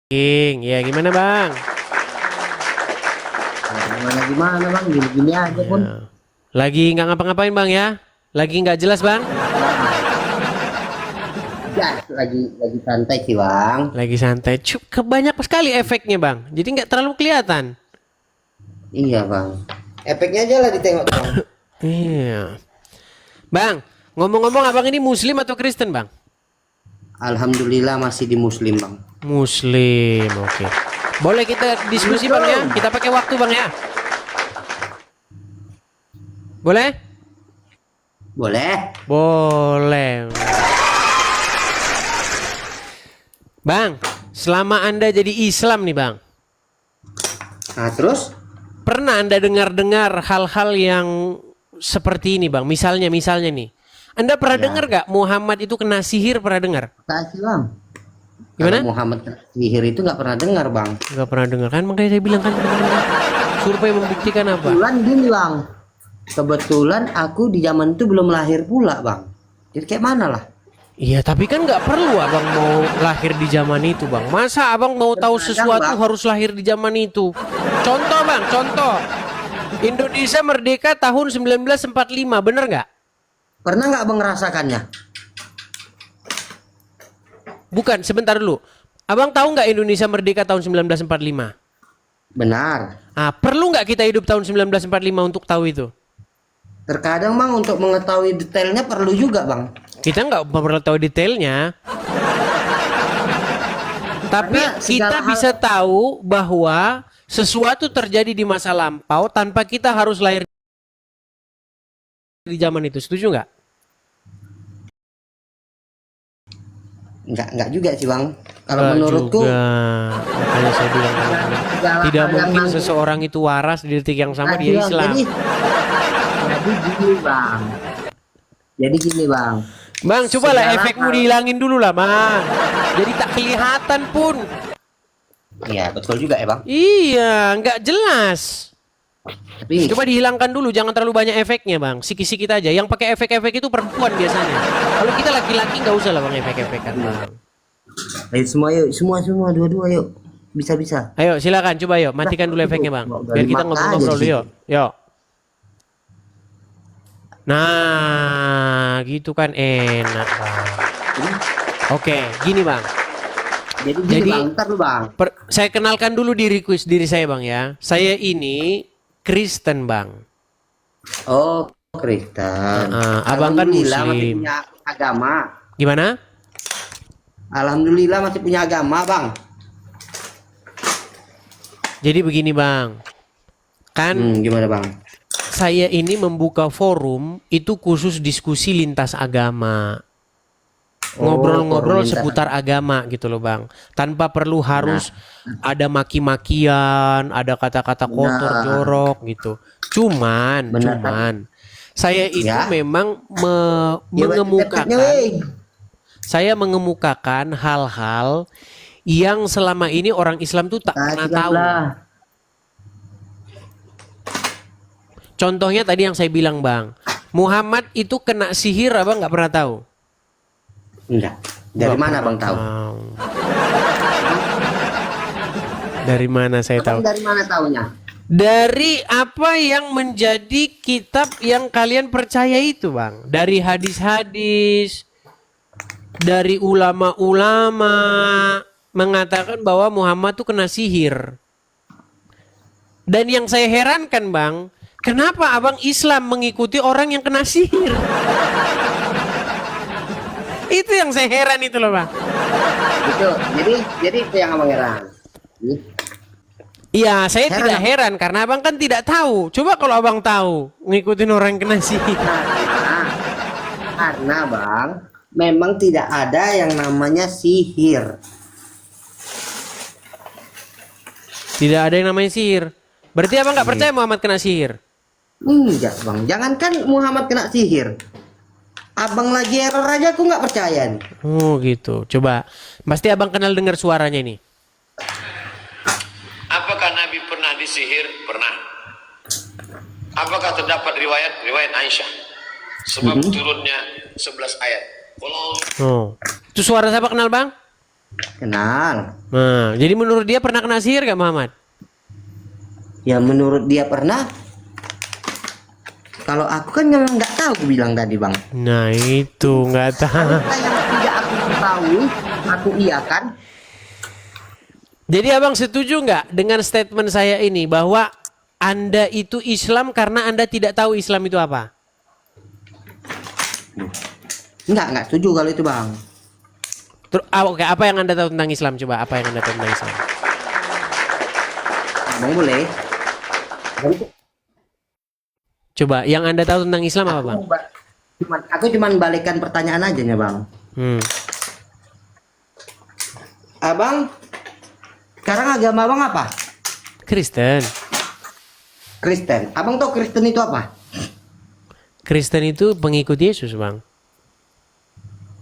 Ya gimana bang? Gimana bang, gini-gini aja pun. Ya. Lagi nggak ngapa-ngapain bang ya? Lagi nggak jelas bang? Ya, lagi santai sih bang. Lagi santai. Banyak sekali efeknya bang. Jadi nggak terlalu kelihatan. Iya bang, efeknya aja lah ditengok bang. Iya. Bang, ngomong-ngomong abang ini Muslim atau Kristen bang? Alhamdulillah masih di muslim bang. Muslim, oke. Boleh kita diskusi bang ya? Kita pakai waktu bang ya? Boleh? Boleh. Boleh. Bang, selama Anda jadi Islam nih bang, Nah terus? pernah Anda dengar-dengar hal-hal yang seperti ini bang? Misalnya nih, Anda pernah Ya. dengar gak Muhammad itu kena sihir? Pernah dengar? Kasih bang. Gimana? Kalau Muhammad sihir itu nggak pernah dengar bang. Gak pernah dengar kan? Makanya saya bilang kan teman-teman, survei membuktikan apa? Kebetulan gini bang. Kebetulan aku di zaman itu belum lahir pula bang. Jadi kayak mana lah? Iya tapi kan nggak perlu abang mau lahir di zaman itu bang. Masa abang mau tahu sesuatu Bang. harus lahir di zaman itu? Contoh bang, contoh. Indonesia merdeka tahun 1945, bener nggak? Pernah nggak bang ngerasakannya? Bukan, sebentar dulu. Abang tahu nggak Indonesia merdeka tahun 1945? Benar. Ah, perlu nggak kita hidup tahun 1945 untuk tahu itu? Terkadang bang untuk mengetahui detailnya perlu juga bang. Kita nggak perlu tahu detailnya. Tapi Karena kita segala hal- bisa tahu bahwa sesuatu terjadi di masa lampau tanpa kita harus lahir di zaman itu. Setuju nggak? Enggak juga sih bang. Kalau Nggak menurutku juga. Makanya saya bilang segala tidak hal yang mungkin nanti- seseorang itu waras di detik yang sama Nah, dia Bang, Islam. Jadi gini bang. Jadi gini bang. Bang, cobalah Segala efekmu hal- dihilangin dulu lah, Bang. Jadi tak kelihatan pun. Iya betul juga ya bang. Iya, nggak jelas. Tapi Coba dihilangkan dulu, jangan terlalu banyak efeknya, Bang. Sikit-sikit aja. Yang pakai efek-efek itu perempuan biasanya. Kalau kita laki-laki nggak usah lah, Bang, efek-efekan, Bang. ayo semua yuk, semua dua-dua yuk. Bisa. Ayo, silakan, coba yuk, matikan dulu efeknya, Bang. Biar kita ngobrol-ngobrol dulu, yuk. Yuk. Nah, gitu kan enak, Bang. Oke, gini, Bang. Jadi gini Jadi- bang, ntar lu bang. Saya kenalkan dulu diri saya, Bang ya. Saya ini Kristen, Bang. Oh Kristen. Abang kan Alhamdulillah masih Muslim. punya agama. Gimana? Alhamdulillah masih punya agama bang. Jadi begini, Bang. Kan Gimana bang? saya ini membuka forum itu khusus diskusi lintas agama. Ngobrol-ngobrol forum lintas seputar agama gitu loh, Bang. Tanpa perlu harus ada maki-makian, ada kata-kata kotor, Nah. jorok gitu. Cuman Benar. saya itu Ya. memang Ya, mengemukakan weh. saya mengemukakan hal-hal yang selama ini orang Islam tuh tak pernah tahu. Lah. Contohnya tadi yang saya bilang, Bang. Muhammad itu kena sihir, Abang nggak pernah tahu. Enggak. Dari Nggak mana pernah bang tahu? Dari mana saya tahu? Dari mana taunya? Dari apa yang menjadi kitab yang kalian percaya itu, Bang. Dari hadis-hadis, dari ulama-ulama mengatakan bahwa Muhammad tuh kena sihir. Dan yang saya herankan, Bang, kenapa Abang Islam mengikuti orang yang kena sihir? Itu yang saya heran itu loh, Bang. Itu. Jadi itu yang abang heran. Iya, saya Heran, tidak heran karena Abang kan tidak tahu. Coba kalau Abang tahu ngikutin orang yang kena sihir. Karena bang, memang tidak ada yang namanya sihir. Tidak ada yang namanya sihir. Berarti Abang nggak percaya Muhammad kena sihir? Enggak bang, jangankan Muhammad kena sihir. Abang lagi error aja aku nggak percaya nih. Oh gitu. Coba, pasti Abang kenal dengar suaranya ini. Apakah Nabi pernah disihir? Pernah. Apakah terdapat riwayat Aisyah? Sebab turunnya 11 ayat. Kalau Oh, itu suara siapa kenal, Bang? Kenal. Nah, jadi menurut dia pernah kena sihir gak Muhammad? Ya menurut dia pernah. Kalau aku kan memang nggak tahu, aku bilang tadi bang. Nah itu nggak tahu. Apa yang tidak aku tahu, aku iya kan. Jadi abang setuju nggak dengan statement saya ini bahwa Anda itu Islam karena Anda tidak tahu Islam itu apa? Nggak setuju kalau itu bang. Terus, oke, apa yang Anda tahu tentang Islam? Coba, apa yang Anda tahu tentang Islam? Bang boleh. Coba, yang Anda tahu tentang Islam apa, Bang? Aku cuman balikkan pertanyaan aja ya bang. Abang, sekarang agama abang apa? Kristen. Kristen. Abang tahu Kristen itu apa? Kristen itu pengikut Yesus, Bang.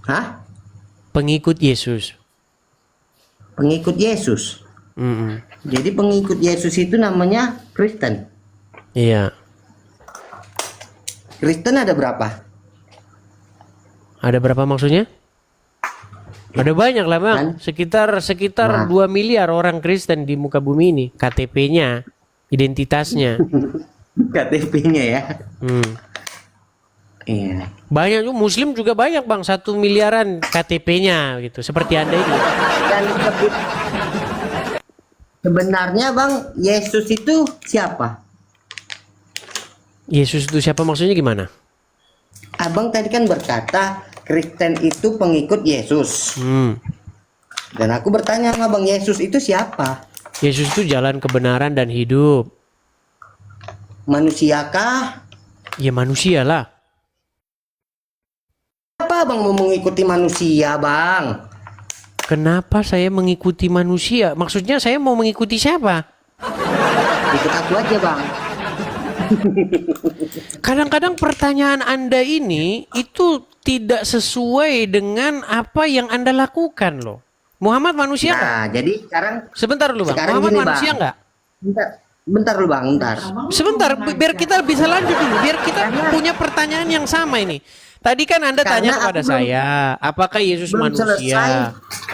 Hah? Pengikut Yesus. Pengikut Yesus. Mm-mm. Jadi pengikut Yesus itu namanya Kristen. Iya. Kristen ada berapa? Ada berapa maksudnya? Ada banyak lah, Bang. Kan? Sekitar Nah. 2 miliar orang Kristen di muka bumi ini. KTP-nya, identitasnya. KTP-nya ya. Iya. Banyak juga, Muslim juga banyak, Bang. 1 miliaran KTP-nya gitu. Seperti Anda ini. Dan sebenarnya bang, Yesus itu siapa? Yesus itu siapa maksudnya gimana? Abang tadi kan berkata Kristen itu pengikut Yesus. Dan aku bertanya sama bang, Yesus itu siapa? Yesus itu jalan kebenaran dan hidup. Manusiakah? Ya manusia lah. Apa abang mau mengikuti manusia bang? Kenapa saya mengikuti manusia? Maksudnya saya mau mengikuti siapa? Ikut aku aja bang. Kadang-kadang pertanyaan Anda ini itu tidak sesuai dengan apa yang Anda lakukan loh. Muhammad manusia nggak? Nah jadi sekarang Sebentar dulu, Bang. sekarang Muhammad gini, manusia Bang. nggak? Bentar dulu bang, bentar. Sebentar, biar kita bisa lanjut dulu. Biar kita punya pertanyaan yang sama ini. Tadi kan Anda tanya Karena kepada aku belum- saya, apakah Yesus belum manusia? selesai.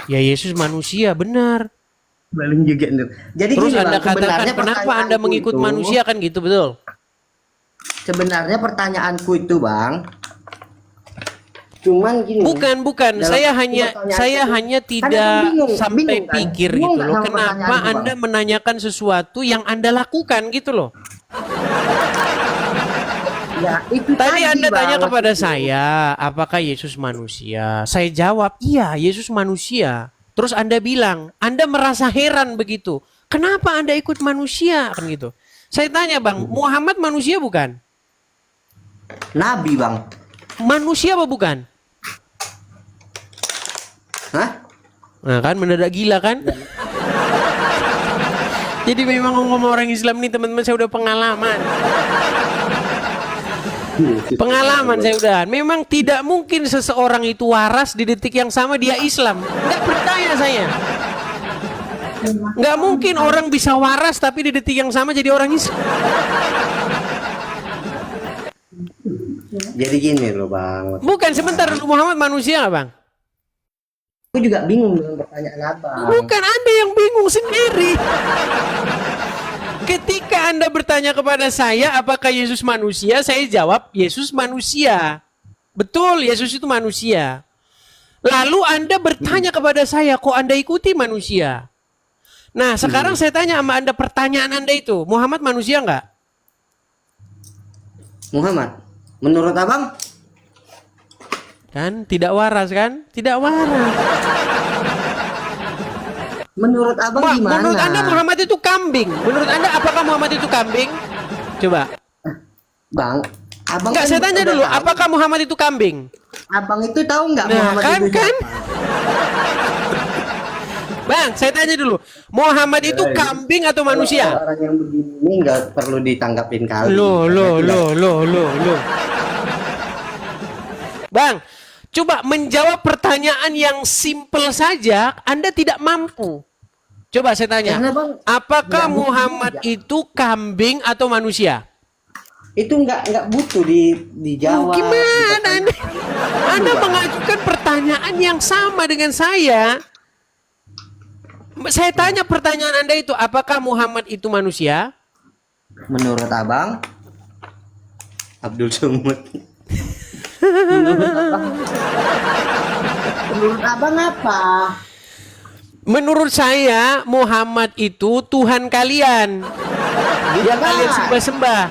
Ya Yesus manusia, benar. Belum juga. Jadi Terus gini, Anda Bang, katakan, sebenarnya kenapa Anda pertanyaanku mengikut itu- manusia kan gitu, betul? Sebenarnya pertanyaanku itu bang, cuman gini. Bukan. Dalam Saya pertanyaan hanya itu- tidak Kan aku bingung sampai kan? pikir Bingung gitu nggak loh. sama Kenapa pertanyaanku, Bang? Anda menanyakan sesuatu yang Anda lakukan gitu loh? Ya, itu Tadi Anda Bang, tanya kepada waktu itu. saya, apakah Yesus manusia? Saya jawab, iya, Yesus manusia. Terus Anda bilang, Anda merasa heran begitu. Kenapa Anda ikut manusia? Kan gitu. Saya tanya, Bang, Muhammad manusia bukan? Nabi bang. Manusia apa bukan? Hah? Nah kan mendadak gila kan? Jadi memang ngomong orang Islam nih teman-teman, saya udah pengalaman. Pengalaman saya udah. Memang tidak mungkin seseorang itu waras di detik yang sama dia Islam. Nggak percaya saya. Nggak mungkin orang bisa waras tapi di detik yang sama jadi orang Islam. Jadi gini loh bang. Bukan, sebentar dulu, Muhammad manusia nggak, Bang? Aku juga bingung dengan pertanyaan abang. Bukan, Anda yang bingung sendiri. Ketika Anda bertanya kepada saya, apakah Yesus manusia? Saya jawab, Yesus manusia. Betul, Yesus itu manusia. Lalu Anda bertanya kepada saya, kok Anda ikuti manusia? Nah, sekarang saya tanya sama Anda, pertanyaan Anda itu, Muhammad manusia nggak? Muhammad, menurut abang? Kan, tidak waras kan? Tidak waras. Menurut abang gimana? Menurut Anda Muhammad itu kambing? Menurut Anda apakah Muhammad itu kambing? Coba. Bang, abang Enggak, kan saya tanya udah dulu, tahu. apakah Muhammad itu kambing? Abang itu tahu nggak Nah, Muhammad kan, itu siapa? kan? Bang, saya tanya dulu, Muhammad itu kambing atau manusia? Orang yang begini nggak perlu ditanggapin kali. Loh. Bang, coba menjawab pertanyaan yang simple saja, Anda tidak mampu. Coba saya tanya, Karena, Bang, apakah nggak Muhammad butuh itu kambing atau manusia? Itu nggak butuh dijawab. Gimana Anda mengajukan pertanyaan yang sama dengan saya? Saya tanya pertanyaan Anda itu, apakah Muhammad itu manusia? Menurut abang, Abdul Somad. Menurut abang apa? Menurut saya Muhammad itu Tuhan kalian yang kalian sembah-sembah.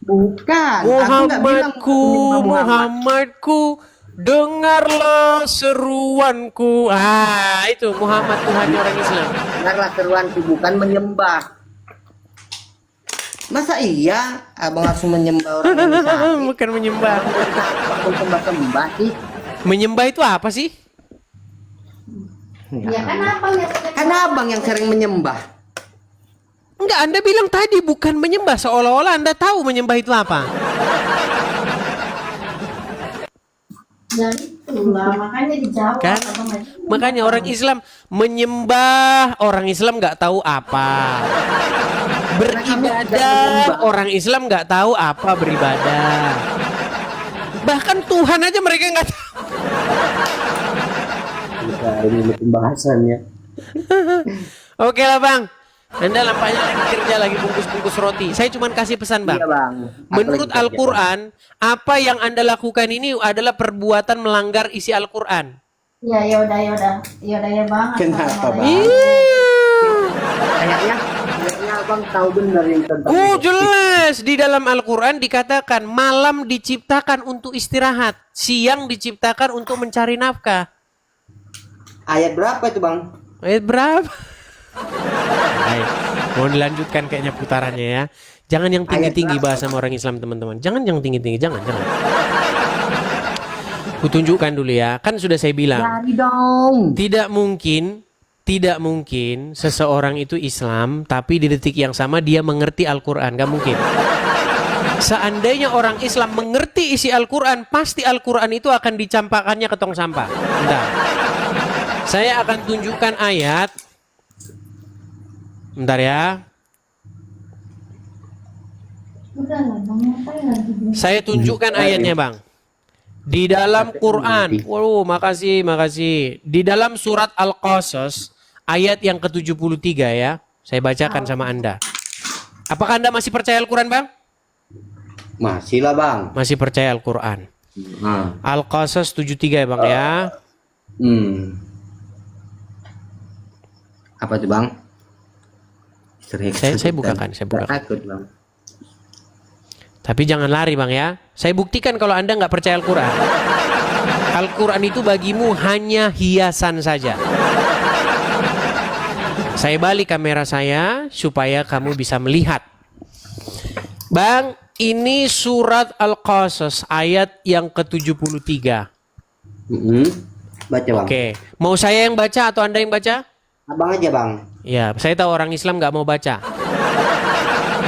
Bukan. Aku nggak bilang Muhammadku, menyembah Muhammad. Muhammadku, dengarlah seruanku. Itu Muhammad Tuhannya orang Islam. Dengarlah seruanku, bukan menyembah. Masa iya abang langsung menyembah orang yang sakit? Bukan menyembah. Abang sembah-sembah sih? Menyembah itu apa sih? Ya kan abang ya. Kan abang yang sering menyembah. Enggak, Anda bilang tadi bukan menyembah, seolah-olah Anda tahu menyembah itu apa. Ya itulah makanya dijawab. Kan? Abang aja. Makanya orang Islam menyembah, orang Islam nggak tahu apa. Beribadah, orang Islam nggak tahu apa beribadah. Bahkan Tuhan aja mereka nggak tahu. Ini pembahasannya. Oke lah Bang, Anda nampaknya lagi kerja, lagi bungkus-bungkus roti. Saya cuma kasih pesan Bang. Iya bang. Menurut Al-Quran, apa yang Anda lakukan ini adalah perbuatan melanggar isi Al-Quran. Ya udah ya bang. Kenapa, Bang? Kayaknya abang tahu benar yang tentang itu. Jelas di dalam Al-Quran dikatakan malam diciptakan untuk istirahat, siang diciptakan untuk mencari nafkah. Ayat berapa itu bang? Ayat berapa? Baik, mau dilanjutkan kayaknya putarannya ya. Jangan yang tinggi-tinggi bahasa sama orang Islam teman-teman. Jangan yang tinggi-tinggi, jangan. Kutunjukkan dulu ya. Kan sudah saya bilang. Jadi dong. Tidak mungkin seseorang itu Islam tapi di detik yang sama dia mengerti Al-Quran. Gak mungkin. Seandainya orang Islam mengerti isi Al-Quran, pasti Al-Quran itu akan dicampakkannya ke tong sampah. Bentar. Saya akan tunjukkan ayat. Bentar ya. Udah lah bang, ngapain lagi? Saya tunjukkan ayatnya Bang. Di dalam Quran. Waduh, makasih. Di dalam surat Al-Qasas ayat yang ke-73 ya. Saya bacakan sama Anda. Apakah Anda masih percaya Al-Quran Bang? Masih lah bang. Masih percaya Al-Quran. Al-Qasas 73 ya Bang ya. Apa tuh bang? Saya bukakan. Takut bang. Tapi jangan lari Bang ya. Saya buktikan kalau Anda nggak percaya Al-Quran. Al-Quran itu bagimu hanya hiasan saja. Saya balik kamera saya supaya kamu bisa melihat. Bang, ini surat Al-Qasas ayat yang ke-73. Baca bang. Oke, mau saya yang baca atau Anda yang baca? Abang aja bang. Ya, saya tahu orang Islam nggak mau baca.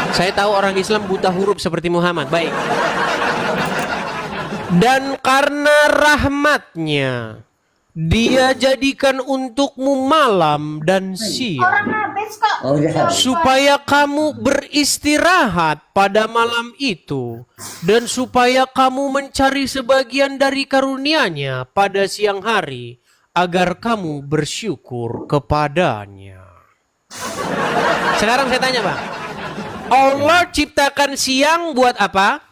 Saya tahu orang Islam buta huruf seperti Muhammad. Baik. Dan karena rahmatnya, Dia jadikan untukmu malam dan siang, Orang habis kok. Oh ya. supaya kamu beristirahat pada malam itu, dan supaya kamu mencari sebagian dari karunia-Nya pada siang hari, agar kamu bersyukur kepadanya. Sekarang saya tanya Bang, Allah ciptakan siang buat apa?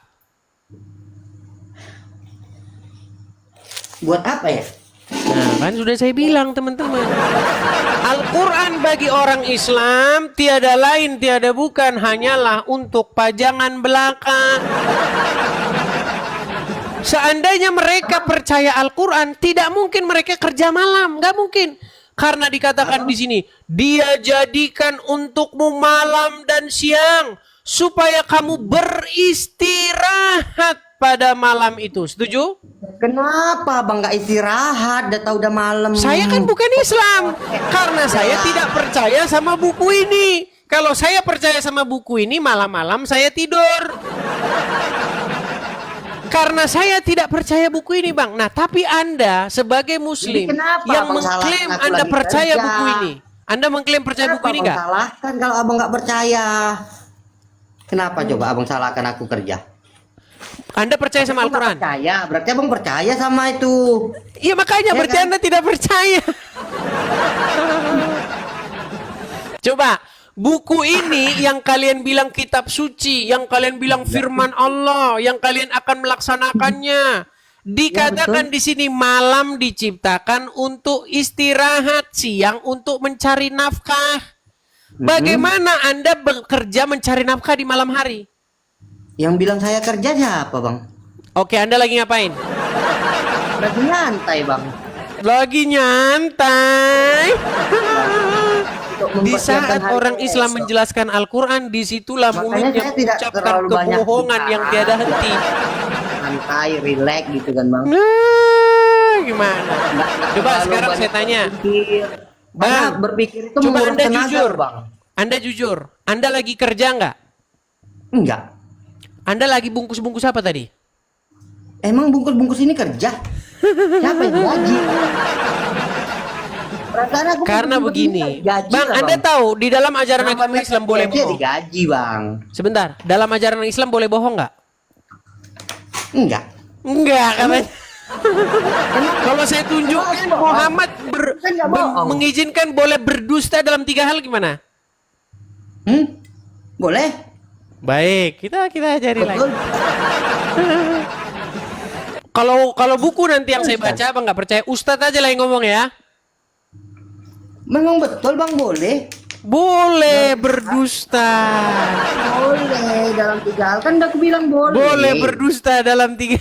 Buat apa ya? Nah, kan sudah saya bilang teman-teman. Al-Quran bagi orang Islam tiada lain tiada bukan hanyalah untuk pajangan belaka. Seandainya mereka percaya Al-Quran, tidak mungkin mereka kerja malam, nggak mungkin. Karena dikatakan di sini, Dia jadikan untukmu malam dan siang supaya kamu beristirahat pada malam itu. Setuju? Kenapa bang nggak istirahat? Udah malam. Saya kan bukan Islam karena saya tidak percaya sama buku ini. Kalau saya percaya sama buku ini, malam-malam saya tidur. Karena saya tidak percaya buku ini, Bang. Nah, tapi Anda sebagai Muslim Jadi kenapa yang Abang mengklaim salahkan aku Anda lagi percaya kerja? buku ini, Anda mengklaim percaya buku ini Abang nggak? salahkan kalau abang nggak percaya. Kenapa coba abang salahkan aku kerja? Anda percaya sama Abang nggak Al-Quran? percaya, berarti abang percaya sama itu. Iya, makanya Ya berarti kan? Anda tidak percaya. Coba, buku ini yang kalian bilang kitab suci, yang kalian bilang firman Allah, yang kalian akan melaksanakannya. Dikatakan di sini malam diciptakan untuk istirahat, siang untuk mencari nafkah. Bagaimana Anda bekerja mencari nafkah di malam hari? Yang bilang saya kerja siapa, Bang? Oke, Anda lagi ngapain? Lagi nyantai, Bang. Lagi nyantai. Di saat hari orang Islam esok. menjelaskan Al-Quran, disitulah Makanya mulutnya saya tidak mengucapkan terlalu banyak kebohongan yang bicara. tiada henti. Santai, relax gitu kan, Bang. Nah, gimana? Coba Terlalu sekarang banyak saya tanya. berpikir. Bang, Karena berpikir itu Coba menguras Anda tenaga, jujur. Bang. Anda jujur. Anda lagi kerja nggak? Enggak. Anda lagi bungkus-bungkus apa tadi? Emang bungkus-bungkus ini kerja? Siapa yang gaji? Perasaan aku Karena bungkus-bungkus ini begini, gaji Bang, lah, Anda Bang. tahu di dalam ajaran agama Namanya Islam boleh kerja bohong. digaji, Bang. Sebentar, dalam ajaran Islam boleh bohong nggak? Enggak. Enggak, katanya. Kalau saya tunjukkan Emang bohong? Muhammad Kan nggak bohong. mengizinkan boleh berdusta dalam 3 hal gimana? Boleh? Baik, kita ajari lagi. Betul. Kalau buku nanti yang saya baca, Bang nggak percaya, Ustadz aja lah yang ngomong ya. Memang betul, Bang, boleh. Boleh berdusta. Boleh dalam 3 hal kan udah aku bilang boleh. Boleh berdusta dalam 3.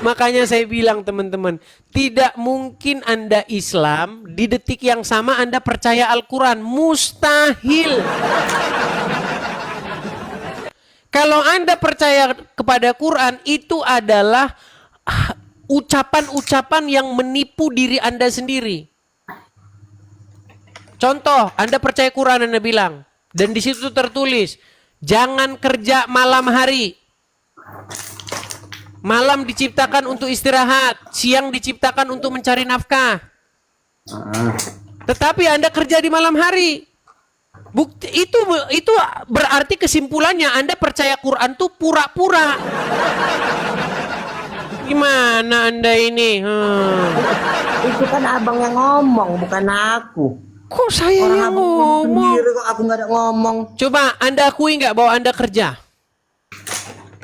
Makanya saya bilang teman-teman, tidak mungkin Anda Islam di detik yang sama Anda percaya Al-Quran. Mustahil. Kalau Anda percaya kepada Quran, itu adalah ucapan-ucapan yang menipu diri Anda sendiri. Contoh, Anda percaya Quran, Anda bilang, dan di situ tertulis, jangan kerja malam hari. Malam diciptakan untuk istirahat, siang diciptakan untuk mencari nafkah. Tetapi Anda kerja di malam hari. Bukti itu berarti kesimpulannya Anda percaya Quran tuh pura-pura. Gimana Anda ini? Itu kan abang yang ngomong, bukan aku. Kok saya yang abang ngomong? sendiri kok aku nggak ada ngomong. Coba Anda akui nggak bahwa Anda kerja?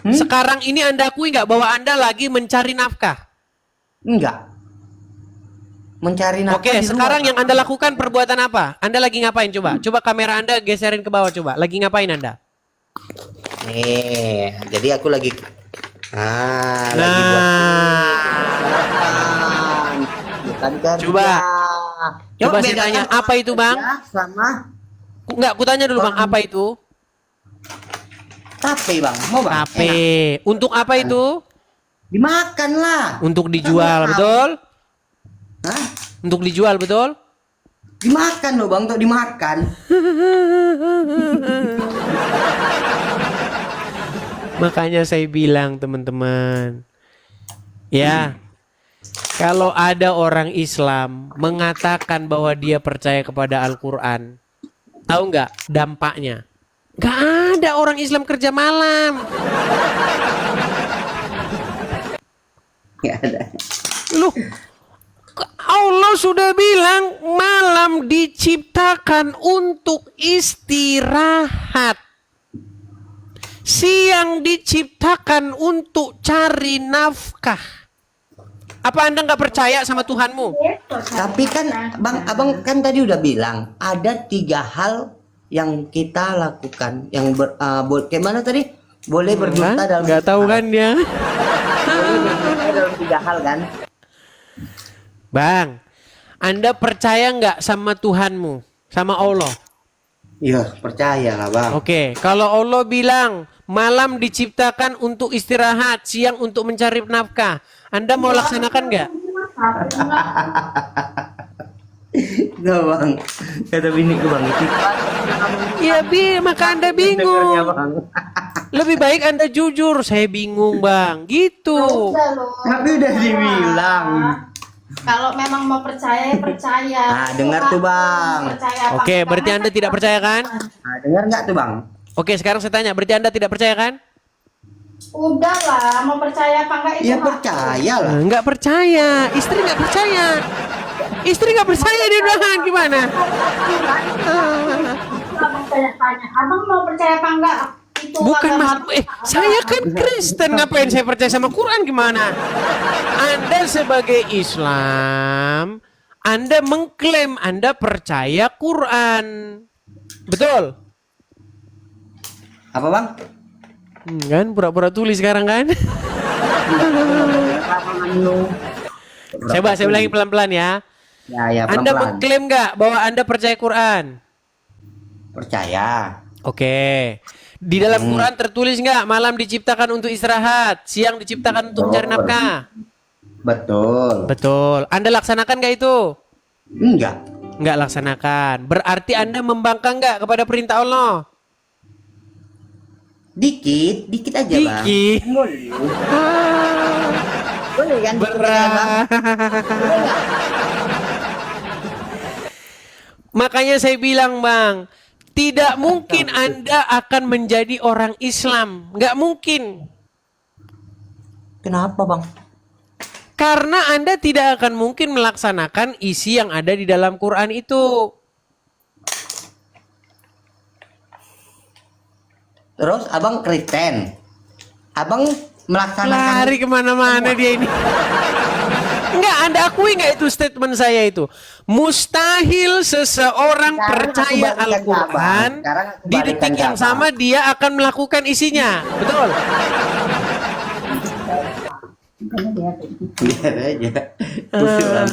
Sekarang ini Anda akui nggak bahwa Anda lagi mencari nafkah? Enggak. Mencari nafkah. Oke, di luar. sekarang yang Anda lakukan perbuatan apa? Anda lagi ngapain? Coba kamera Anda geserin ke bawah coba. Lagi ngapain Anda? Nih, jadi aku lagi lagi buat Nah, bukan kerja. Coba saya bedakan tanya, apa itu, Bang? kerja Sama Enggak, aku tanya dulu Bang, apa itu? tape, Bang. Mau, Bang? HP. Untuk apa itu? Dimakan lah. Untuk dijual, betul? Hah? Untuk dijual, betul? Dimakan loh, Bang, untuk dimakan. Makanya saya bilang teman-teman, ya, kalau ada orang Islam mengatakan bahwa dia percaya kepada Al-Quran, tahu nggak dampaknya? Nggak ada orang Islam kerja malam. Nggak ada. Loh, Allah sudah bilang malam diciptakan untuk istirahat. Siang diciptakan untuk cari nafkah. Apa Anda nggak percaya sama Tuhanmu? Tapi kan abang kan tadi udah bilang ada 3 hal yang kita lakukan yang kayak mana tadi? Boleh berdusta dalam Nggak tahu kan dia? Boleh berdusta dalam 3 hal kan? Bang, Anda percaya nggak sama Tuhanmu? Sama Allah? Iya, percaya lah, Bang. Oke, kalau Allah bilang malam diciptakan untuk istirahat, siang untuk mencari nafkah, Anda mau laksanakan nggak? Nggak, Bang. Kata biniku, Bang, itu. Ya, maka Anda bingung. Dengarnya, Bang. Lebih baik Anda jujur, saya bingung Bang, gitu. Udah loh. Tapi udah dibilang. Kalau memang mau percaya ya percaya. Nah, dengar tuh, Bang. Percaya apa Oke, enggak, berarti karena Anda tidak percaya kan? Nah, dengar nggak tuh, Bang? Oke, sekarang saya tanya, berarti Anda tidak percaya kan? Udah lah, mau percaya apa enggak itu Ya hak. percaya lah. Nggak percaya, istri nggak percaya. Istri nggak percaya dia bilang gimana? Abang tanya, abang mau percaya apa enggak? Itu Bukan agama mas, apa? saya kan Kristen, ngapain saya percaya sama Quran gimana? Anda sebagai Islam, Anda mengklaim Anda percaya Quran, betul? Apa bang? Kan pura-pura tulis sekarang kan? Coba saya ulangi pelan-pelan ya. Ya Anda pelan-pelan. mengklaim nggak bahwa Anda percaya Quran? Percaya. Oke. Di dalam Quran tertulis nggak malam diciptakan untuk istirahat, siang diciptakan untuk mencari nafkah? Betul. Betul. Anda laksanakan nggak itu? Enggak. Nggak laksanakan. Berarti Anda membangkang nggak kepada perintah Allah? Dikit aja bang. Dikit. Boleh. Boleh kan? Berat. Makanya saya bilang bang, tidak mungkin Anda akan menjadi orang Islam. Nggak mungkin. Kenapa bang? Karena Anda tidak akan mungkin melaksanakan isi yang ada di dalam Quran itu. Terus abang Kristen. Abang melaksanakan. Lari kemana-mana dia ini. Enggak, Anda akui nggak itu statement saya itu? Mustahil seseorang Sekarang percaya aku balikan Al-Quran Sekarang aku di balikan detik yang Abang. sama dia akan melakukan isinya. Betul? Biar aja. Busuk, Bang.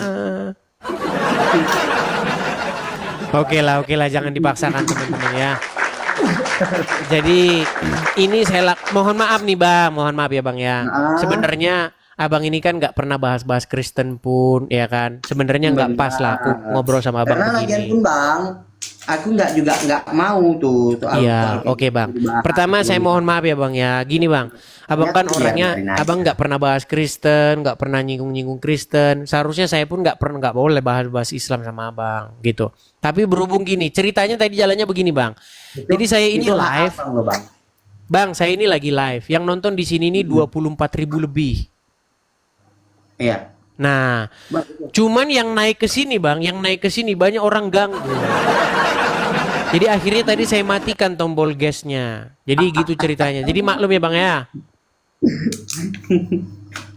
Oke lah, jangan dipaksakan teman-teman ya. Jadi ini saya mohon maaf nih bang, mohon maaf ya bang ya. Sebenarnya abang ini kan nggak pernah bahas-bahas Kristen pun, ya kan. Sebenarnya nggak pas lah aku ngobrol sama abang Karena lagian begini. pun bang, aku nggak mau tuh soal Iya, soal oke bang. dibahas. Pertama saya mohon maaf ya bang ya. Gini bang, abang Ya, kan biar orangnya, biarin aja. abang nggak pernah bahas Kristen, nggak pernah nyinggung-nyinggung Kristen. Seharusnya saya pun nggak boleh bahas Islam sama abang gitu. Tapi berhubung gini, ceritanya tadi jalannya begini bang. Jadi saya ini Itu hak live, abang loh, bang. bang. Saya ini lagi live. Yang nonton di sini ini 24.000 lebih. Iya. Nah, Bang, cuman yang naik ke sini bang, yang naik ke sini banyak orang ganggu. Jadi akhirnya tadi saya matikan tombol gasnya. Jadi gitu ceritanya. Jadi maklum ya bang ya.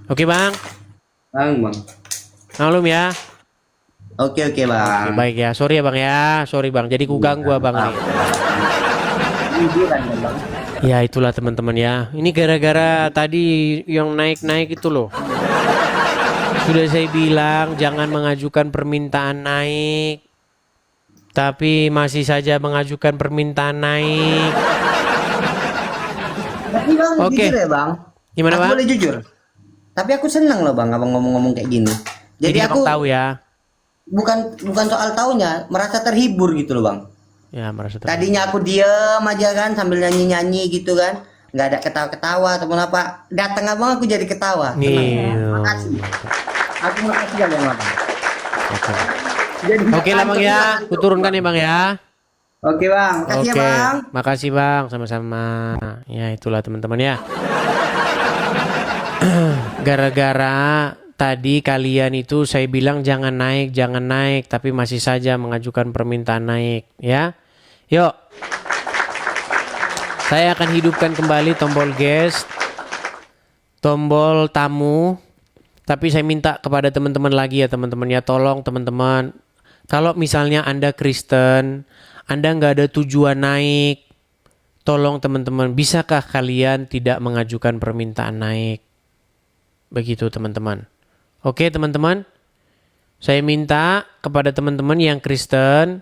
Oke bang, bang. maklum ya. Oke bang. Oke, baik ya. Sorry ya bang ya. Sorry bang. Jadi ku ganggu abang nih. Hiburan ya, bang. Ya itulah teman-teman ya. Ini gara-gara tadi yang naik-naik itu loh. Sudah saya bilang jangan mengajukan permintaan naik. Tapi masih saja mengajukan permintaan naik. Tapi bang, Oke. jujur ya bang. Gimana Aku bang? boleh jujur. Tapi aku senang loh bang, abang ngomong-ngomong kayak gini. Jadi Jadi aku abang tahu ya. bukan soal taunya, merasa terhibur gitu loh bang. Ya merasa tahu. Tadinya aku diem aja kan sambil nyanyi-nyanyi gitu kan, nggak ada ketawa-ketawa ataupun apa. Datang abang aku jadi ketawa. Senang. Iya. Makasih. Aku makasih ya bang. Jadi Oke lah bang ya. Ku turunkan ya bang ya. Oke bang, makasih ya Oke, bang. makasih bang, sama-sama. Ya itulah teman-teman ya. Gara-gara tadi kalian itu saya bilang jangan naik, tapi masih saja mengajukan permintaan naik, ya. Yuk, saya akan hidupkan kembali tombol guest, tombol tamu. Tapi saya minta kepada teman-teman lagi ya teman-teman ya, tolong teman-teman. Kalau misalnya Anda Kristen, Anda nggak ada tujuan naik, tolong teman-teman, bisakah kalian tidak mengajukan permintaan naik? Begitu teman-teman. Oke teman-teman, saya minta kepada teman-teman yang Kristen,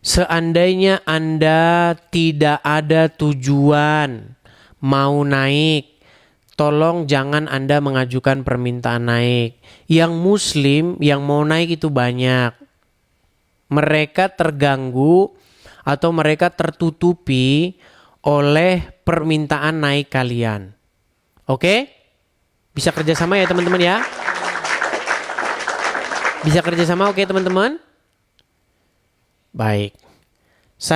seandainya Anda tidak ada tujuan mau naik, tolong jangan Anda mengajukan permintaan naik. Yang Muslim yang mau naik itu banyak. Mereka terganggu atau mereka tertutupi oleh permintaan naik kalian. Oke? Bisa kerjasama ya teman-teman ya? Bisa kerjasama oke teman-teman? Baik.